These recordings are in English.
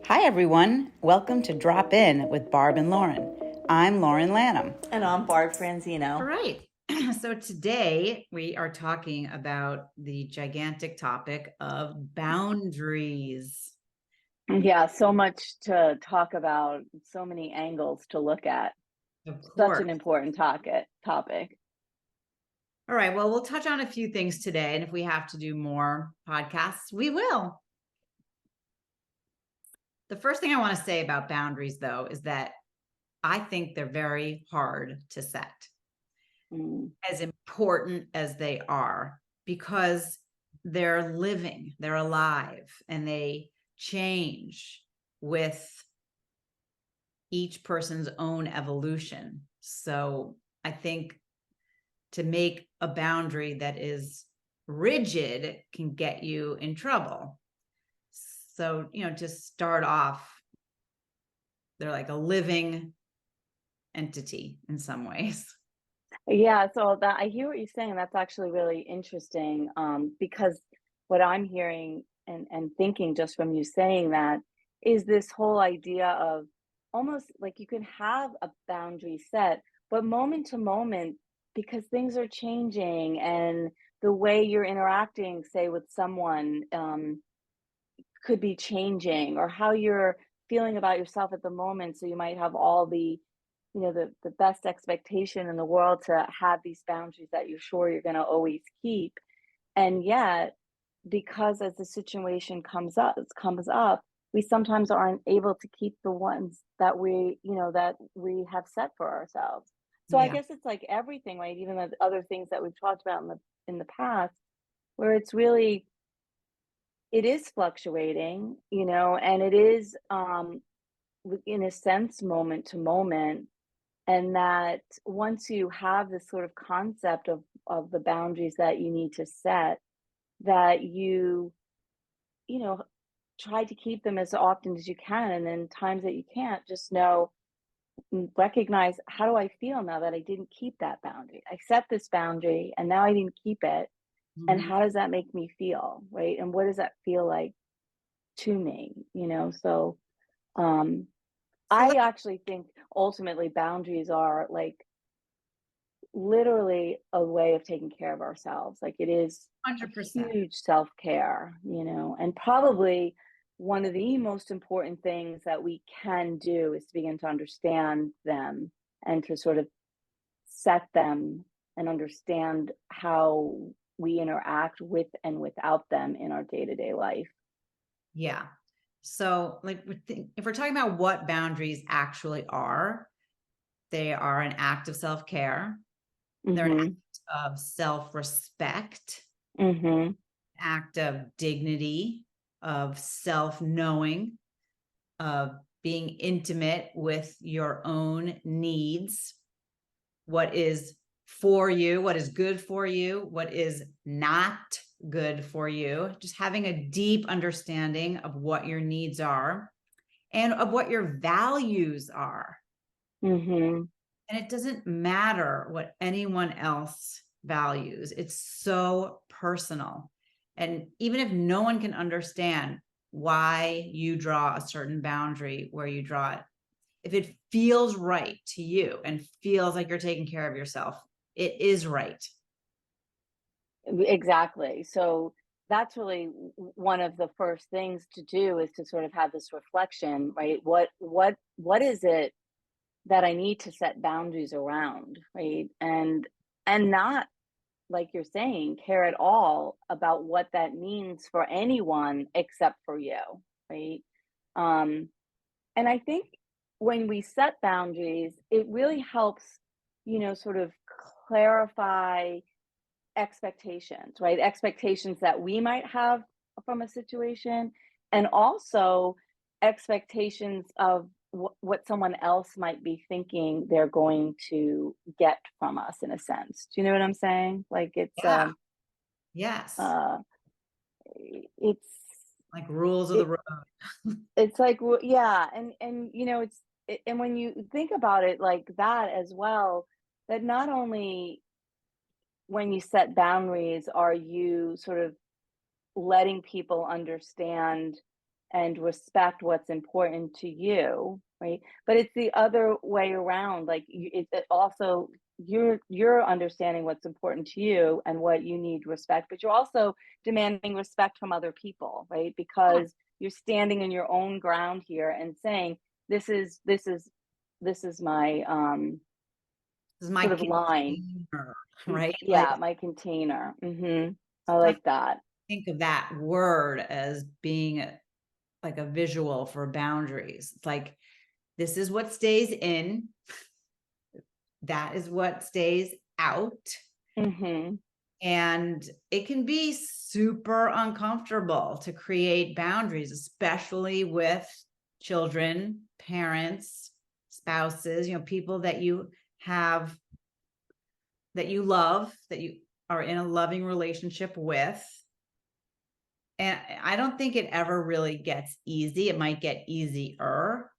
Hi, everyone. Welcome to Drop In with Barb and Lauren. I'm Lauren Lanham. And I'm Barb All Franzino. right. So today we are talking about the gigantic topic of boundaries. Yeah, so much to talk about, so many angles to look at. Of Such an course. important topic. All right. Well, we'll touch on a few things today. And if we have to do more podcasts, we will. The first thing I want to say about boundaries, though, is that I think they're very hard to set. As important as they are, because they're living, they're alive, and they change with each person's own evolution. So I think to make a boundary that is rigid can get you in trouble. So, to start off, they're like a living entity in some ways. Yeah, so that I hear what you're saying. That's actually really interesting, because what I'm hearing and thinking just from you saying that is this whole idea of almost like you can have a boundary set, but moment to moment, because things are changing and the way you're interacting, say, with someone, could be changing, or how you're feeling about yourself at the moment. So you might have all the best expectation in the world to have these boundaries that you're sure you're going to always keep. And yet, because as the situation comes up, we sometimes aren't able to keep the ones that we have set for ourselves. So I Yeah. guess it's like everything, right? Even the other things that we've talked about in the past, where it is fluctuating, and it is, in a sense, moment to moment. And that once you have this sort of concept of the boundaries that you need to set, that you know, try to keep them as often as you can. And then times that you can't, just recognize, how do I feel now that I didn't keep that boundary? I set this boundary and now I didn't keep it. And Mhm. how does that make me feel? Right. And what does that feel like to me? So um So I actually think ultimately boundaries are like literally a way of taking care of ourselves. Like it is a 100%. huge self-care, and probably one of the most important things that we can do is to begin to understand them and to sort of set them and understand how we interact with and without them in our day-to-day life. Yeah. So, like, if we're talking about what boundaries actually are, they are an act of self care, they're an Mhm. act of self respect, Mhm. act of dignity, of self knowing, of being intimate with your own needs, what is for you, what is good for you, what is not good for you, just having a deep understanding of what your needs are and of what your values are. Mhm. And it doesn't matter what anyone else values, it's so personal. And even if no one can understand why you draw a certain boundary where you draw it, if it feels right to you and feels like you're taking care of yourself, it is right. Exactly. So that's really one of the first things to do, is to sort of have this reflection, right? What is it that I need to set boundaries around, right? And not, like you're saying, care at all about what that means for anyone except for you, right? Um, and I think when we set boundaries, it really helps, sort of clarify expectations, right? Expectations that we might have from a situation, and also expectations of what someone else might be thinking they're going to get from us, in a sense. Do you know what I'm saying? Like Yeah. Yes. uh it's Like rules of the it, road. it's like, yeah, and and when you think about it like that as well, that not only when you set boundaries are you sort of letting people understand and respect what's important to you, right? But it's the other way around. Like it also you're understanding what's important to you and what you need respect, but you're also demanding respect from other people, right? Yeah, Because you're standing in your own ground here and saying, this is my this is my sort of line. container, right? Like, Yeah, my container. I like that. think of that word as being like a visual for boundaries. It's like, this is what stays in, that is what stays out. hmm And it can be super uncomfortable to create boundaries, especially with children, parents, spouses, people that you have, that you love, that you are in a loving relationship with. And I don't think it ever really gets easy. It might get easier,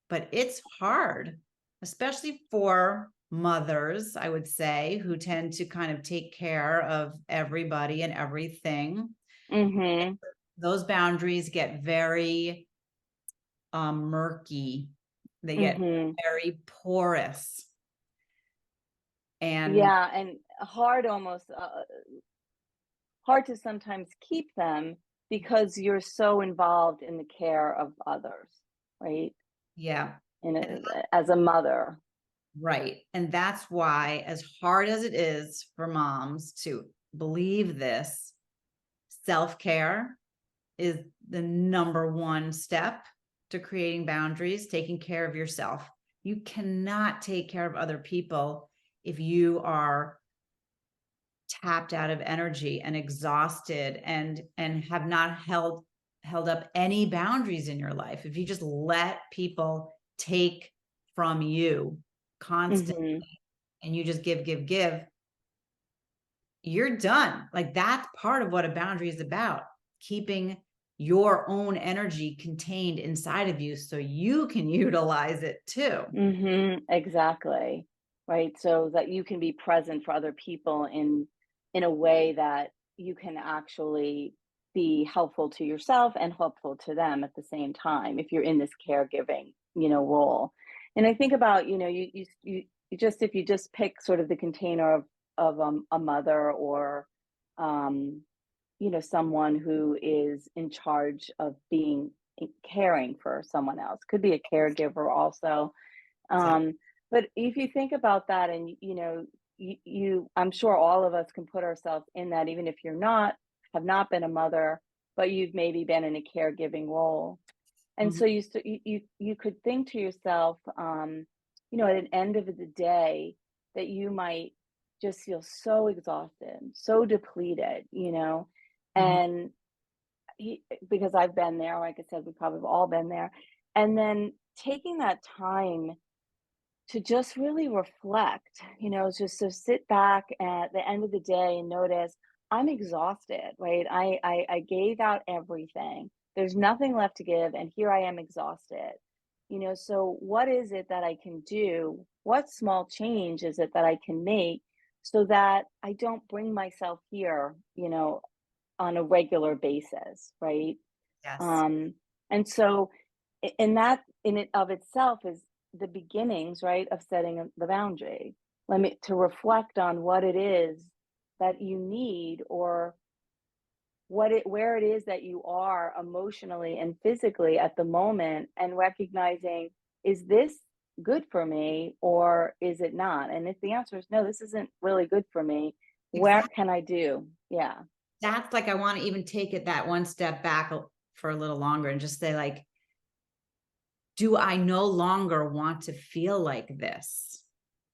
but it's hard, especially for mothers, I would say, who tend to kind of take care of everybody and everything. hmm Those boundaries get very murky. They get hmm very porous. And Yeah, and hard almost hard to sometimes keep them because you're so involved in the care of others, right? yeah, As a mother. right. And that's why, as hard as it is for moms to believe this, self-care is the number one step to creating boundaries, taking care of yourself. You cannot take care of other people if you are tapped out of energy and exhausted and have not held up any boundaries in your life. If you just let people take from you constantly, hmm and you just give, you're done. Like, that's part of what a boundary is about, keeping your own energy contained inside of you so you can utilize it too. Exactly. Right. So that you can be present for other people in a way that you can actually be helpful to yourself and helpful to them at the same time if you're in this caregiving, role. And I think about, you just if you just pick sort of the container of a mother or um someone who is in charge of being caring for someone else. Could be a caregiver also, Exactly. but if you think about that and, I'm sure all of us can put ourselves in that, even if have not been a mother, but you've maybe been in a caregiving role. And Mhm. so you could think to yourself, at an end of the day, that you might just feel so exhausted, so depleted, Mhm. and because I've been there, like I said, we probably have all been there. And then taking that time to just really reflect, just to sit back at the end of the day and notice I'm exhausted, right? I gave out everything. There's nothing left to give, and here I am exhausted. So what is it that I can do? What small change is it that I can make so that I don't bring myself here, on a regular basis, right? Yes. Um, and so, and that in it of itself is the beginnings, right, of setting the boundary. Let me to reflect on what it is that you need, or where it is that you are emotionally and physically at the moment, and recognizing, is this good for me or is it not? And if the answer is no, this isn't really good for me, what Exactly. can I do? Yeah. That's like, I want to even take it that one step back for a little longer and just say, like, do I no longer want to feel like this?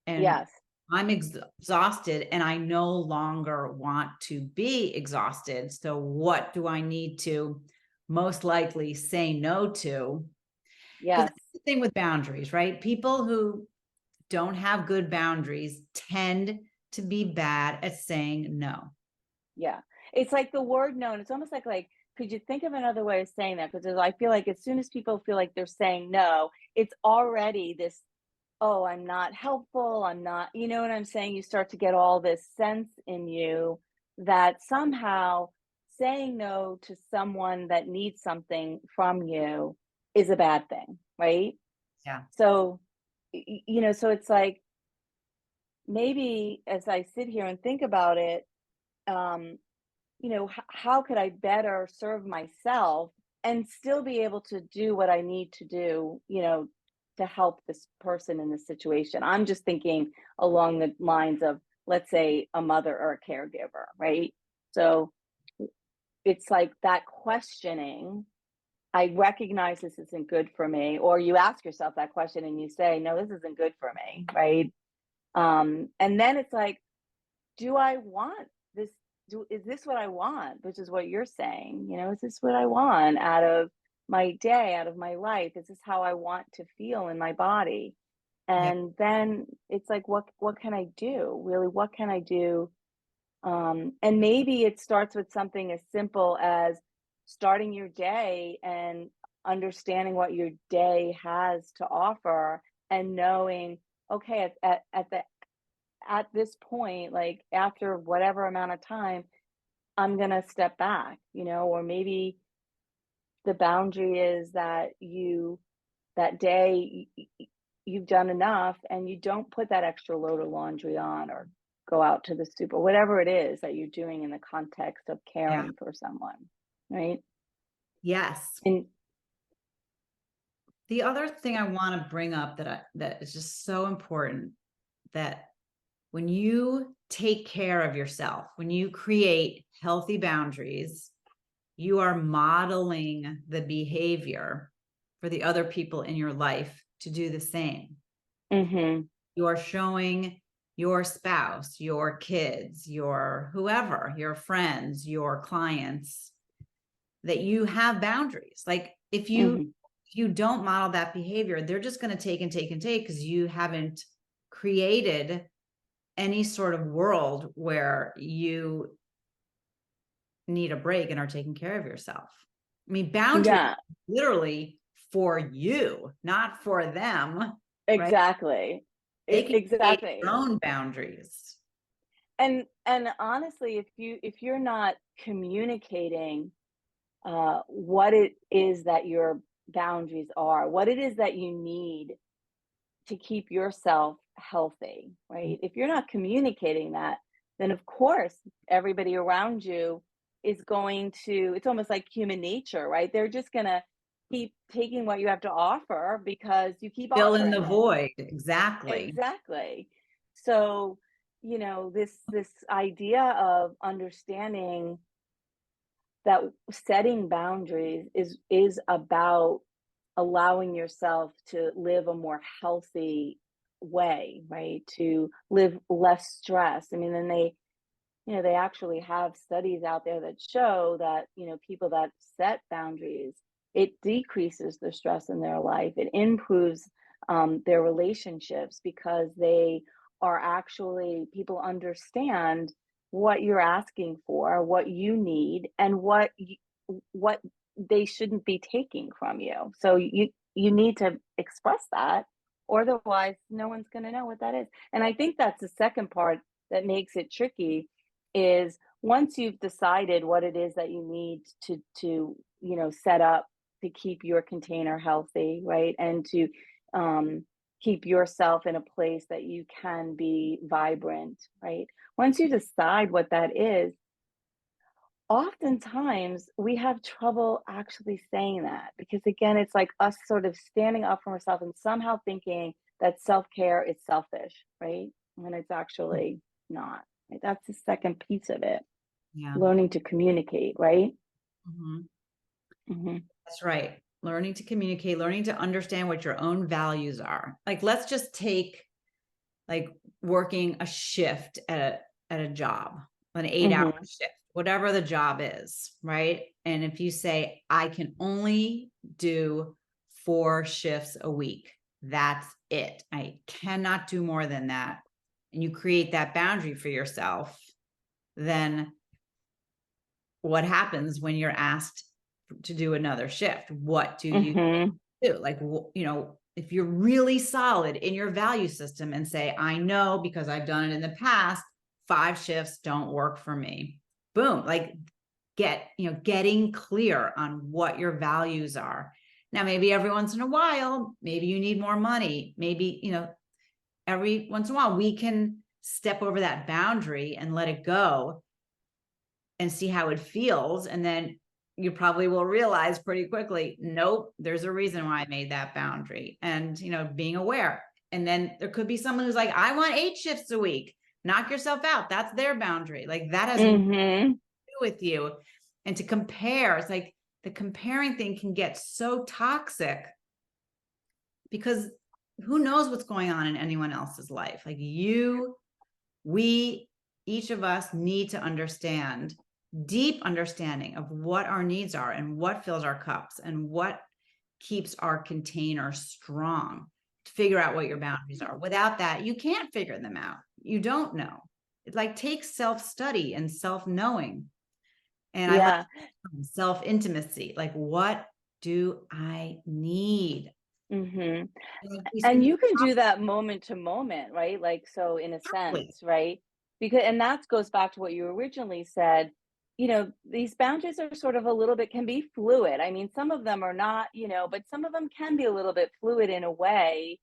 And Yes. I'm exhausted and I no longer want to be exhausted. So what do I need to most likely say no to? Because Yes. that's the thing with boundaries, right? People who don't have good boundaries tend to be bad at saying no. Yeah. It's like the word no, and it's almost like, could you think of another way of saying that? Because I feel like as soon as people feel like they're saying no, it's already this, oh, I'm not helpful. I'm not, you know what I'm saying? You start to get all this sense in you that somehow saying no to someone that needs something from you is a bad thing, right? Yeah. So, so it's like maybe as I sit here and think about it, um, how could I better serve myself and still be able to do what I need to do, to help this person in this situation? I'm just thinking along the lines of, let's say, a mother or a caregiver, right? So it's like that questioning. I recognize this isn't good for me, or you ask yourself that question and you say, no, this isn't good for me, right? And then it's like, do I want this? Is this what I want? Which is what you're saying, is this what I want out of my day, out of my life? Is this how I want to feel in my body? Yeah. And then it's like, what can I do? Really, what can I do? And maybe it starts with something as simple as starting your day and understanding what your day has to offer, and knowing, okay, at this point, like after whatever amount of time, I'm going to step back, or maybe the boundary is that that day, you've done enough and you don't put that extra load of laundry on, or go out to the super, whatever it is that you're doing in the context of Yeah. caring for someone, right? Yes. And The other thing I want to bring up that is just so important, that when you take care of yourself, when you create healthy boundaries, you are modeling the behavior for the other people in your life to do the same. mm-hmm, You are showing your spouse, your kids, your whoever, your friends, your clients, that you have boundaries. Like if mm-hmm. you don't model that behavior, they're just going to take and take and take, because you haven't created any sort of world where you need a break and are taking care of yourself. I mean, boundaries Yeah, literally for you, not for them, right? exactly. They can create their Exactly. own boundaries. And honestly, if you're not communicating what it is that your boundaries are, what it is that you need to keep yourself healthy, right? If you're not communicating that, then of course everybody around you is going to, it's almost like human nature, right? They're just going to keep taking what you have to offer because you keep Fill in the offering it. void. Exactly. Exactly. So, this idea of understanding that setting boundaries is about allowing yourself to live a more healthy way, right? To live less stress. I mean, then they actually have studies out there that show that, people that set boundaries, it decreases the stress in their life. It improves their relationships, because they are actually, people understand what you're asking for, what you need, and what they shouldn't be taking from you. So you need to express that, or otherwise no one's going to know what that is. And I think that's the second part that makes it tricky, is once you've decided what it is that you need to set up to keep your container healthy, right? And to keep yourself in a place that you can be vibrant, right? Once you decide what that is, oftentimes we have trouble actually saying that, because again, it's like us sort of standing up for ourselves and somehow thinking that self-care is selfish, right? When it's actually not. Right? That's the second piece of it. Yeah. Learning to communicate, right? Mhm. Hmm. That's right. Learning to communicate, learning to understand what your own values are. Like, let's just take like working a shift at a job, an 8-hour Hmm. shift, whatever the job is, right? And if you say, I can only do 4 shifts a week, that's it. I cannot do more than that. And you create that boundary for yourself, then what happens when you're asked to do another shift? What do you Hmm. do? Like, if you're really solid in your value system and say, I know because I've done it in the past, 5 shifts don't work for me. Boom. Like getting clear on what your values are. Now, maybe every once in a while, maybe you need more money. Maybe, every once in a while we can step over that boundary and let it go and see how it feels. And then you probably will realize pretty quickly, nope, there's a reason why I made that boundary. And, being aware. And then there could be someone who's like, I want 8 shifts a week. Knock yourself out. That's their boundary. Like that has nothing to do with you. And to compare, it's like the comparing thing can get so toxic because who knows what's going on in anyone else's life. Like each of us need to understand, deep understanding of what our needs are and what fills our cups and what keeps our container strong, to figure out what your boundaries are. Without that, you can't figure them out. You don't know. It like takes self-study and self-knowing. And I like self-intimacy. Like, what do I need? And you can do that moment to moment, right? Like, so in a sense, right? Because, and that goes back to what you originally said, these boundaries are sort of a little bit, can be fluid. I mean, some of them are not, but some of them can be a little bit fluid in a way,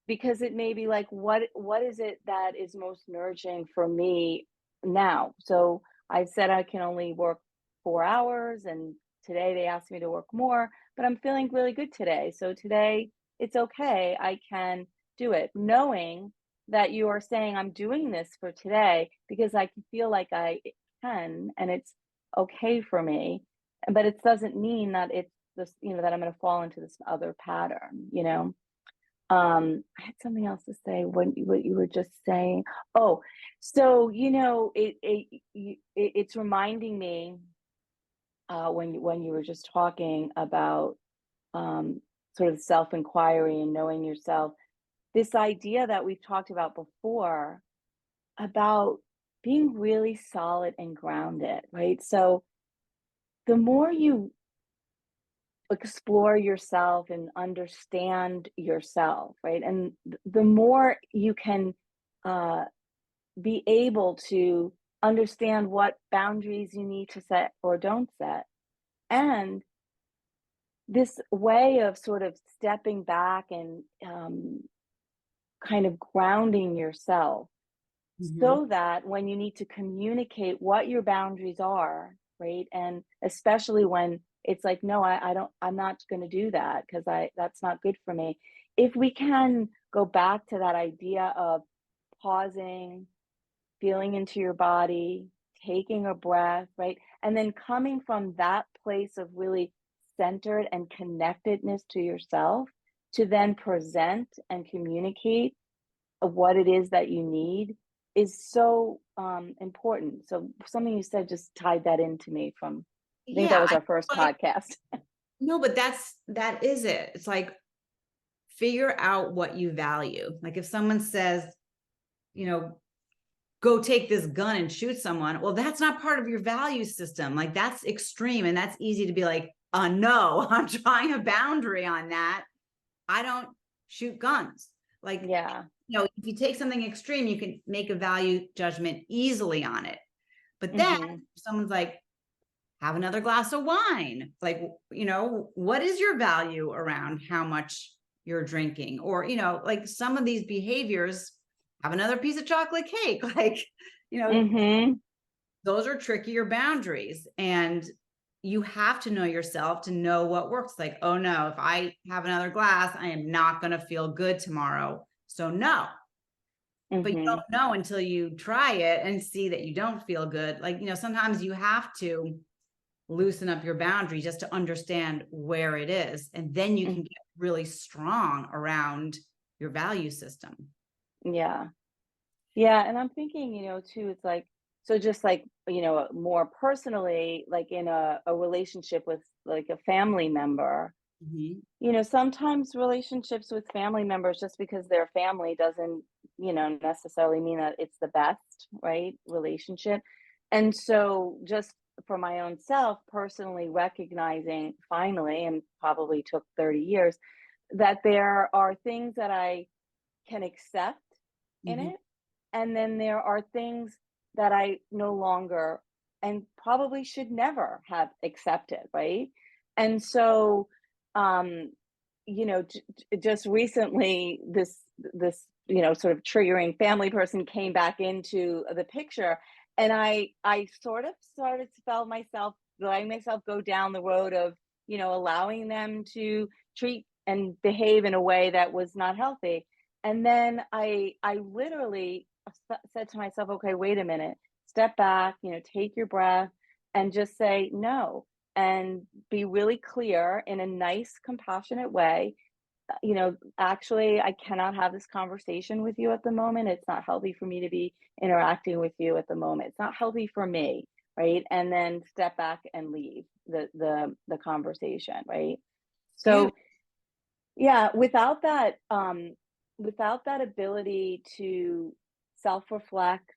because it may be like, what is it that is most nourishing for me now? So I said I can only work 4 hours, and today they asked me to work more, but I'm feeling really good today. So today it's okay. I can do it, knowing that you are saying I'm doing this for today because I can feel like I can, and it's okay for me. But it doesn't mean that it's this, that I'm going to fall into this other pattern. I had something else to say when what you were just saying. Oh, so it's reminding me when you were just talking about sort of self-inquiry and knowing yourself, this idea that we've talked about before about being really solid and grounded, right? So the more you explore yourself and understand yourself, right? And the more you can be able to understand what boundaries you need to set or don't set. And this way of sort of stepping back and kind of grounding yourself so that when you need to communicate what your boundaries are, right? And especially when it's like, no, I'm not going to do that because that's not good for me. If we can go back to that idea of pausing, feeling into your body, taking a breath, right? And then coming from that place of really centered and connectedness to yourself to then present and communicate what it is that you need is so important. So something you said just tied that into me from, I think that was our first podcast. No, but that is it. It's like, figure out what you value. Like if someone says, go take this gun and shoot someone. Well, that's not part of your value system. Like that's extreme. And that's easy to be like, no, I'm trying a boundary on that. I don't shoot guns. Like, if you take something extreme, you can make a value judgment easily on it. But then someone's like, have another glass of wine. Like, what is your value around how much you're drinking? Or, like some of these behaviors, have another piece of chocolate cake. Like, those are trickier boundaries. And you have to know yourself to know what works. Like, oh no, if I have another glass, I am not going to feel good tomorrow. So no. But you don't know until you try it and see that you don't feel good. Like, sometimes you have to loosen up your boundary just to understand where it is. And then you can get really strong around your value system. Yeah. And I'm thinking, too, it's like, so just like, more personally, like in a relationship with like a family member, sometimes relationships with family members, just because they're family doesn't, necessarily mean that it's the best, right, relationship. And so just for my own self, personally recognizing finally, and probably took 30 years, that there are things that I can accept in it. And then there are things that I no longer and probably should never have accepted, right? And so, um, just recently, this sort of triggering family person came back into the picture, and I sort of started to felt myself letting myself go down the road of allowing them to treat and behave in a way that was not healthy. And then I literally said to myself, okay, wait a minute, step back, take your breath, and just say no, and be really clear in a nice, compassionate way. Actually, I cannot have this conversation with you at the moment. It's not healthy for me to be interacting with you at the moment. It's not healthy for me, right? And then step back and leave the conversation, right? Beautiful. So yeah, without that ability to self-reflect,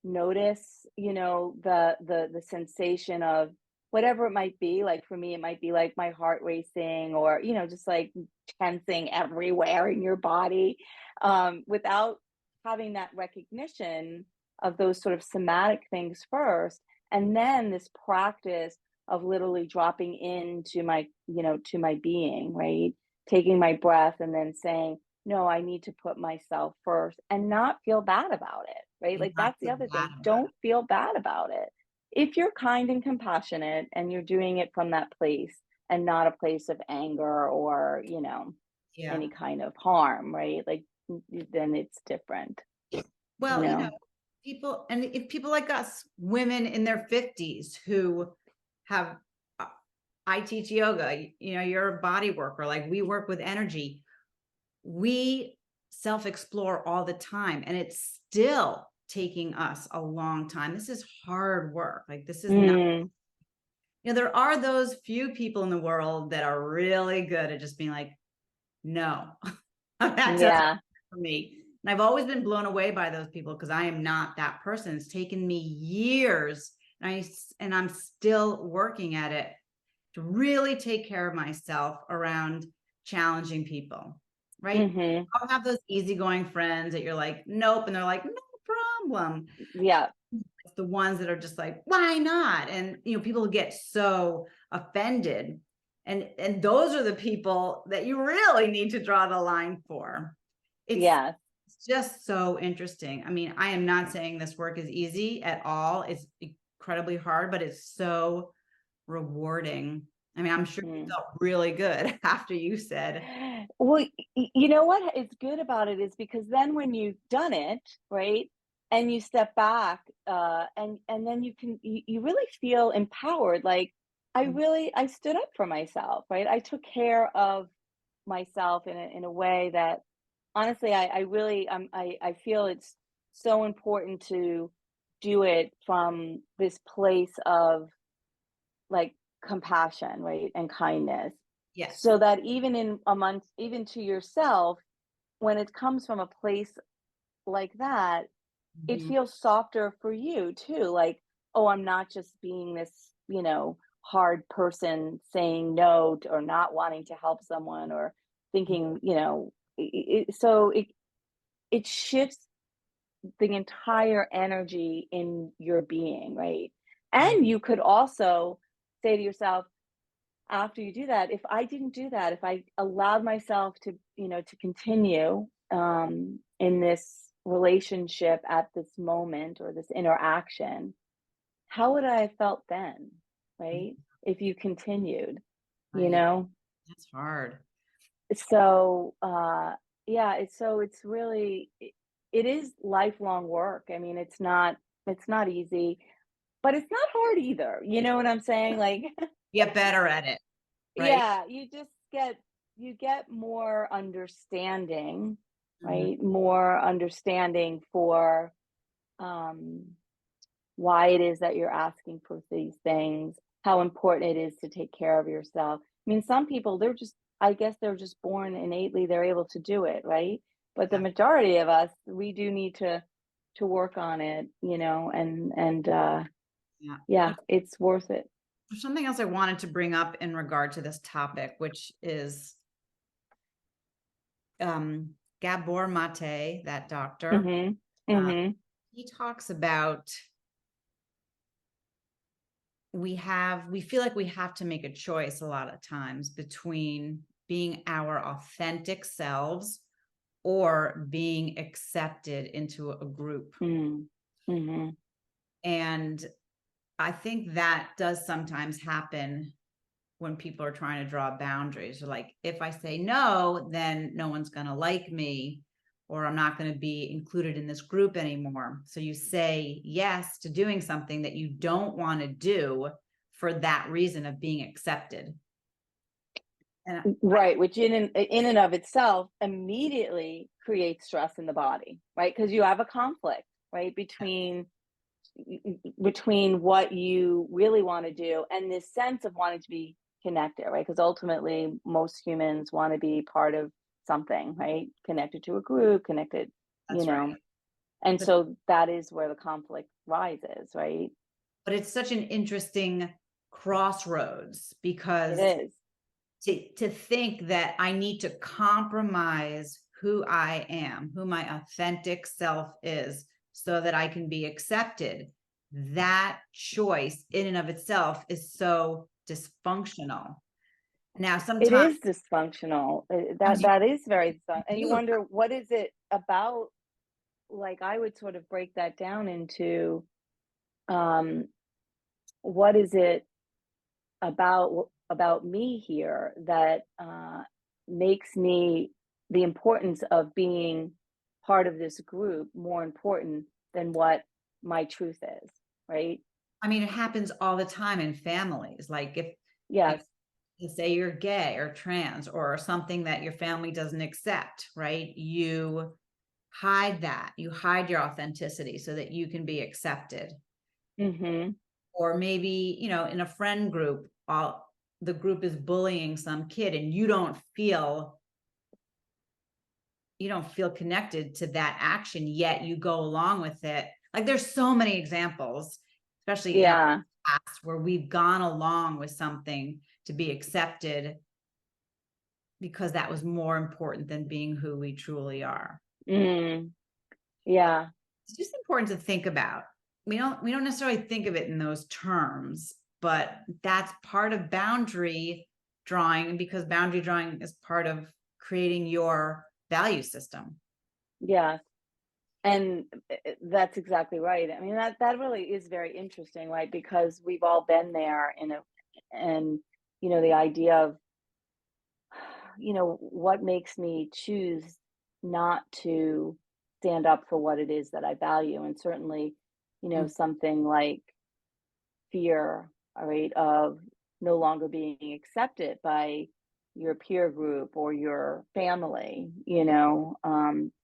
notice, the sensation of whatever it might be. Like for me, it might be like my heart racing, or, just like tensing everywhere in your body. Without having that recognition of those sort of somatic things first, and then this practice of literally dropping into to my being, right? Taking my breath and then saying, no, I need to put myself first and not feel bad about it, right? And Like not that's the feel other bad thing. about Don't feel bad about it. If you're kind and compassionate and you're doing it from that place and not a place of anger or, it. Yeah. any kind of harm, right? Like then it's different, you Well, know? people, and if people like us, women in their 50s who have, uh, I teach yoga, you're a body worker, like we work with energy. We self-explore all the time, and it's still taking us a long time. This is hard work. Like this is not, Mm, there are those few people in the world that are really good at just being like, no, that doesn't yeah. work for me. And I've always been blown away by those people because I am not that person. It's taken me years, and I'm still working at it to really take care of myself around challenging people, right? Hmm. I'll have those easygoing friends that you're like, nope, and they're like, no problem. Yeah. It's the ones that are just like, why not? And people get so offended. And those are the people that you really need to draw the line for. It's Yeah. just so interesting. I mean, I am not saying this work is easy at all. It's incredibly hard, but it's so rewarding. I mean, I'm sure you Hmm. felt really good after you said, Well, you know what is good about it is because then when you've done it, right, and you step back, and then you really feel empowered. Like I stood up for myself, right? I took care of myself in a way that honestly I really I feel it's so important to do it from this place of like compassion, right, and kindness, yes. so that even in amongst even to yourself, when it comes from a place like that, it Mhm. feels softer for you too. Like, oh, I'm not just being this, hard person saying no or not wanting to help someone or thinking, so it shifts the entire energy in your being, right? Right. And you could also say to yourself, after you do that, if I didn't do that, if I allowed myself to, to continue in this relationship at this moment or this interaction, how would I have felt then? Mm, Right? If you continued, you right. know? That's hard. So, yeah, it's really, it is lifelong work. I mean, it's not easy, but it's not hard either. You know what I'm saying? Like, Get better at it. Right. yeah, you get more understanding, Mhm. right? More understanding for um why it is that you're asking for these things, how important it is to take care of yourself. I mean, some people I guess they're just born innately, they're able to do it, right? But the Yeah. majority of us, we do need to work on it, and Yeah. yeah, it's worth it. There's something else I wanted to bring up in regard to this topic, which is Gabor Mate, that doctor. Mhm. Uh, Mhm. he talks about we feel like we have to make a choice a lot of times between being our authentic selves or being accepted into a group. Mm-hmm. And I think that does sometimes happen when people are trying to draw boundaries. Like, if I say no, then no one's going to like me, or I'm not going to be included in this group anymore. So you say yes to doing something that you don't want to do for that reason of being accepted. And Right, which in and of itself immediately creates stress in the body, right? Because you have a conflict, right, between what you really want to do and this sense of wanting to be connected, right? Because ultimately, most humans want to be part of something, right? Connected to a group, connected, that's right. And But, so that is where the conflict rises, right? but it's such an interesting crossroads, It because is. to think that I need to compromise who I am, who my authentic self is, so that I can be accepted. That choice in and of itself is so dysfunctional. Now, It sometimes is dysfunctional. you That is very, and you do, wonder what is it about. Like I would sort of break that down into um, what is it about me here that makes me the importance of being part of this group more important than what my truth is, right? I mean, it happens all the time in families. Like, if Yes. you say you're gay or trans or something that your family doesn't accept, right? You hide that. You hide your authenticity so that you can be accepted. Mm-hmm. Or maybe, in a friend group, all the group is bullying some kid and you don't feel connected to that action, yet you go along with it. Like, there's so many examples, especially in our Yeah. past, where we've gone along with something to be accepted because that was more important than being who we truly are. Mm. Yeah. It's just important to think about. We don't necessarily think of it in those terms, but that's part of boundary drawing, because boundary drawing is part of creating your value system. Yeah. And that's exactly right. I mean, that really is very interesting, right? Because we've all been there and the idea of, what makes me choose not to stand up for what it is that I value. And certainly, Mm. something like fear, all right, of no longer being accepted by your peer group or your family,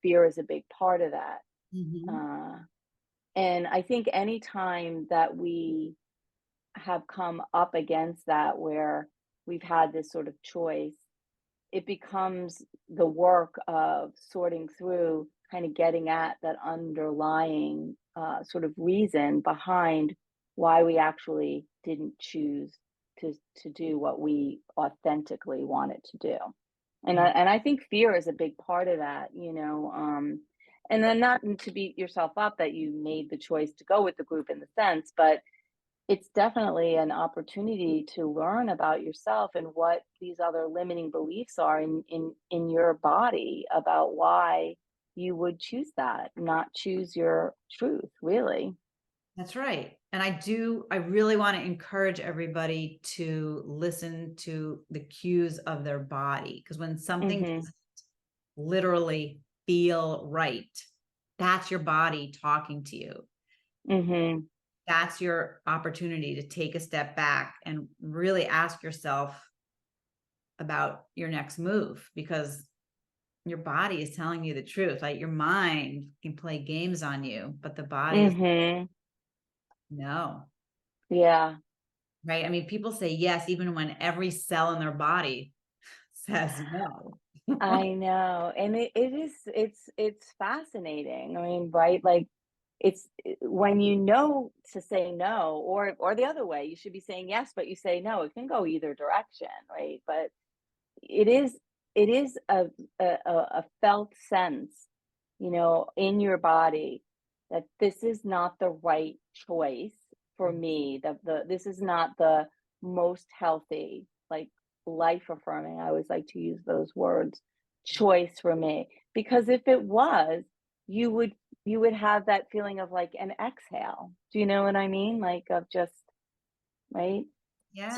fear is a big part of that. Mhm. Uh, and I think anytime that we have come up against that, where we've had this sort of choice, it becomes the work of sorting through, kind of getting at that underlying sort of reason behind why we actually didn't choose to do what we authentically wanted to do. Right. And I think fear is a big part of that, and then not to beat yourself up that you made the choice to go with the group in the sense, but it's definitely an opportunity to learn about yourself and what these other limiting beliefs are in your body about why you would choose that, not choose your truth, really. That's right. And I really want to encourage everybody to listen to the cues of their body. Because when something Mm-hmm. doesn't literally feel right, that's your body talking to you. Mm-hmm. That's your opportunity to take a step back and really ask yourself about your next move, because your body is telling you the truth. Like, your mind can play games on you, but the body is Mm-hmm. no. Yeah. Right? I mean, people say yes even when every cell in their body says no. I know. And it's fascinating. I mean, right? Like when you know to say no, or the other way, you should be saying yes, but you say no. It can go either direction, right? But it is it is a felt sense, in your body that this is not the right choice for me. This is not the most healthy, like life affirming. I always like to use those words, choice for me. Because if it was, you would you would have that feeling of like an exhale. Do you know what I mean? Like of just, right?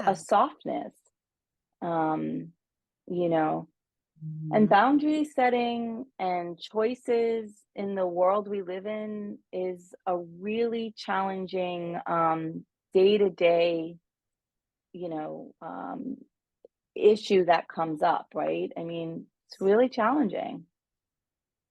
A Yes. softness. Um, you know, and Mhm. boundary setting and choices in the world we live in is a really challenging day to day, you know, issue that comes up, right? I mean, it's really challenging.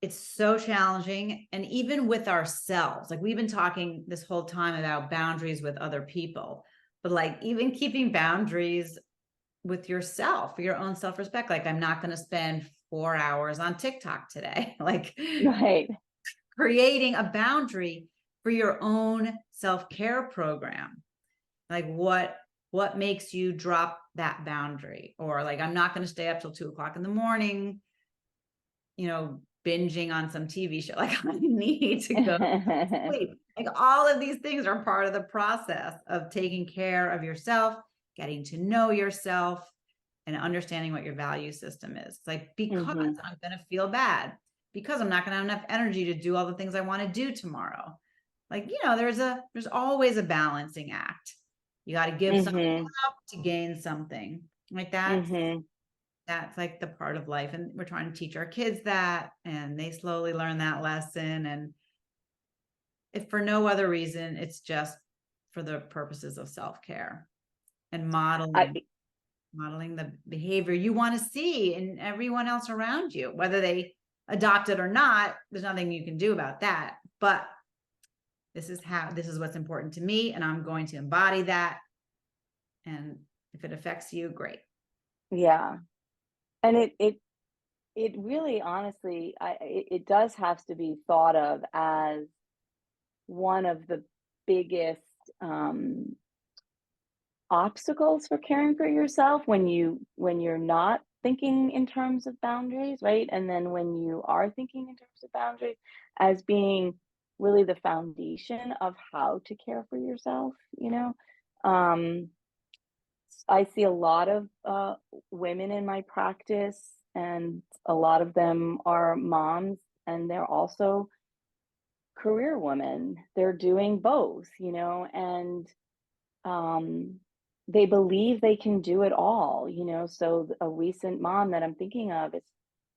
It's so challenging. And even with ourselves, like we've been talking this whole time about boundaries with other people, but like even keeping boundaries with yourself, for your own self-respect. Like, I'm not going to spend 4 hours on TikTok today. Like, Right. creating a boundary for your own self-care program. Like, what makes you drop that boundary? Or like, I'm not going to stay up till 2 o'clock in the morning, binging on some TV show. Like, I need to go sleep. Like, all of these things are part of the process of taking care of yourself, getting to know yourself, and understanding what your value system is. It's like, because Hmm. I'm going to feel bad, because I'm not going to have enough energy to do all the things I want to do tomorrow. Like, there's always a balancing act. You got to give something Hmm. up to gain something. Like Hmm. that's like the part of life. And we're trying to teach our kids that, and they slowly learn that lesson. And if for no other reason, it's just for the purposes of self-care and I modeling the behavior you want to see in everyone else around you, whether they adopt it or not. There's nothing you can do about that. But this is what's important to me, and I'm going to embody that. And if it affects you, great. yeah, and it really honestly, it does have to be thought of as one of the biggest um obstacles for caring for yourself when you're not thinking in terms of boundaries, right? And then when you are thinking in terms of boundaries as being really the foundation of how to care for yourself, you know. Um, I see a lot of women in my practice, and a lot of them are moms, and they're also career women. They're doing both, you know, and um, they believe they can do it all, you know. So a recent mom that I'm thinking of is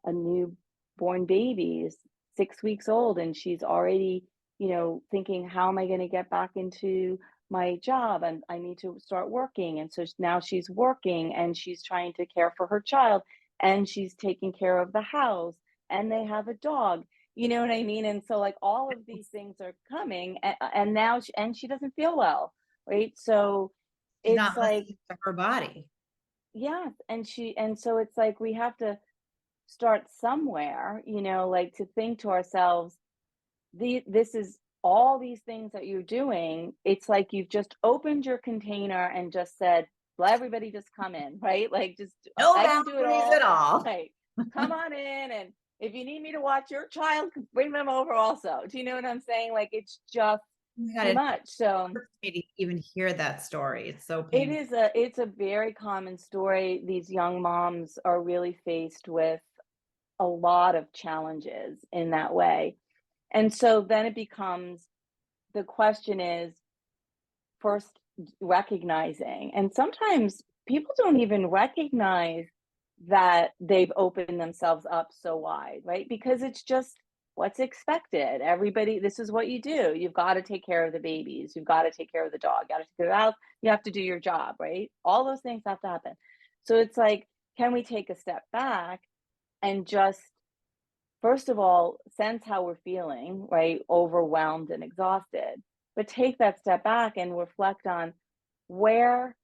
a newborn baby, is 6 weeks old, and she's already, you know, thinking, how am I going to get back into my job? And I need to start working. And so now she's working and she's trying to care for her child, and she's taking care of the house, and they have a dog. You know what I mean? And so like all of these things are coming, and now and she doesn't feel well, right? So She's it's not like, listening to her body. yes, and so it's like we have to start somewhere, you know, like to think to ourselves, this is all these things that you're doing. It's like you've just opened your container and just said, let everybody just come in, right? Like just No I can do it boundaries at all. all. Right. Come on in, and if you need me to watch your child, bring them over also. Do you know what I'm saying? Like it's just Oh my God, too it much. So hurts me to even hear that story. It's so painful. it's a very common story. These young moms are really faced with a lot of challenges in that way. And so then it becomes, the question is first recognizing, and sometimes people don't even recognize that they've opened themselves up so wide, right? Because it's just what's expected. Everybody, this is what you do. You've got to take care of the babies. You've got to take care of the dog. You got to take care of the house. You have to do your job, right? All those things have to happen. So it's like, can we take a step back and just, first of all, sense how we're feeling, right? Overwhelmed and exhausted. But take that step back and reflect on, where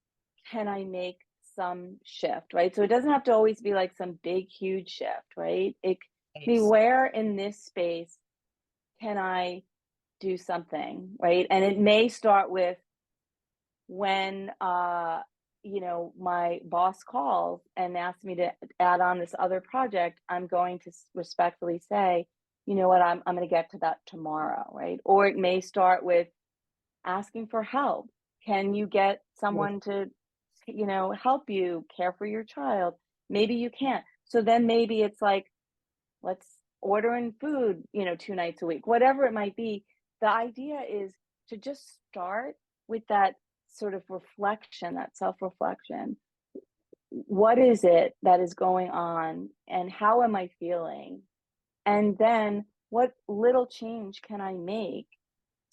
can I make some shift, right? So it doesn't have to always be like some big, huge shift, right? It can be, where in this space can I do something, right? And it may start with, when you know, my boss calls and asks me to add on this other project, I'm going to respectfully say, you know what, I'm going to get to that tomorrow, right? Or it may start with asking for help. Can you get someone to, help you care for your child? Maybe you can't. So then maybe it's like, let's order in food, 2 nights a week, whatever it might be. The idea is to just start with that sort of reflection, that self-reflection. What is it that is going on and how am I feeling? And then what little change can I make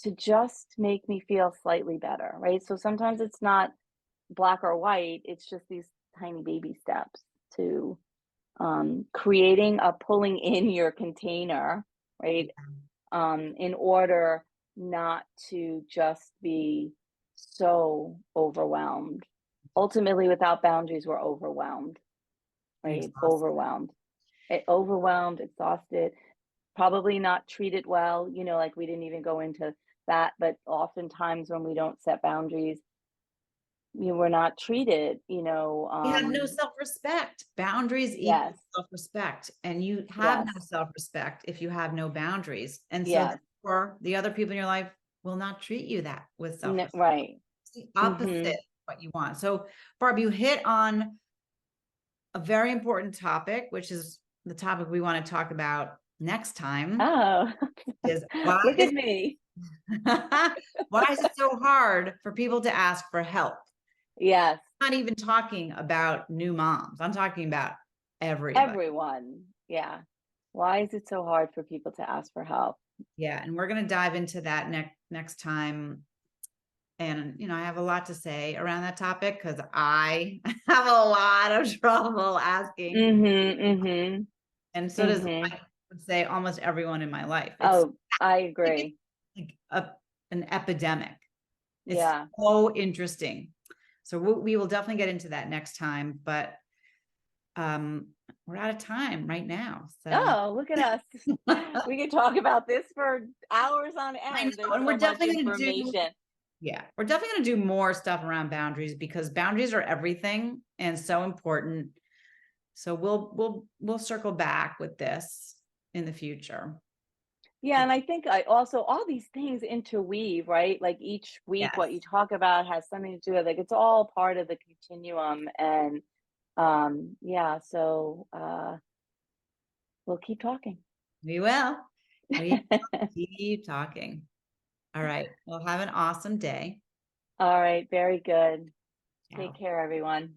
to just make me feel slightly better, right? So sometimes it's not black or white, it's just these tiny baby steps to creating a pulling in your container, right? In order not to just be so overwhelmed. Ultimately, without boundaries, we're overwhelmed, right? Exhausted. Overwhelmed, exhausted, probably not treated well. Like we didn't even go into that, but oftentimes when we don't set boundaries, we're not treated, You have no self-respect. Boundaries equal yes, self-respect, and you have yes, no self-respect if you have no boundaries. And so yes, therefore, the other people in your life will not treat you that with self-respect. right. It's the opposite Mm-hmm. of what you want. So, Barb, you hit on a very important topic, which is the topic we want to talk about next time, Oh, is why look is at me. why is it so hard for people to ask for help? Yes, I'm not even talking about new moms. I'm talking about everybody. everyone. Yeah. Why is it so hard for people to ask for help? Yeah, and we're going to dive into that next time. And I have a lot to say around that topic because I have a lot of trouble asking, Mm-hmm. Mm-hmm. and so does, Mm-hmm. I would say, almost everyone in my life. It's Oh, I like it's agree. like an epidemic. It's Yeah. so interesting. So we will definitely get into that next time, but we're out of time right now. So Oh, look at us. We could talk about this for hours on I end. know, There's and so much information. we're definitely going to do more stuff around boundaries because boundaries are everything and so important. So we'll circle back with this in the future. Yeah, and I think I also all these things interweave, right? Like each week Yes, what you talk about has something to do with like it's all part of the continuum and yeah, so we'll keep talking. we will. We will keep talking. All right. Well, have an awesome day. All right, very good. Take Ciao. care, everyone.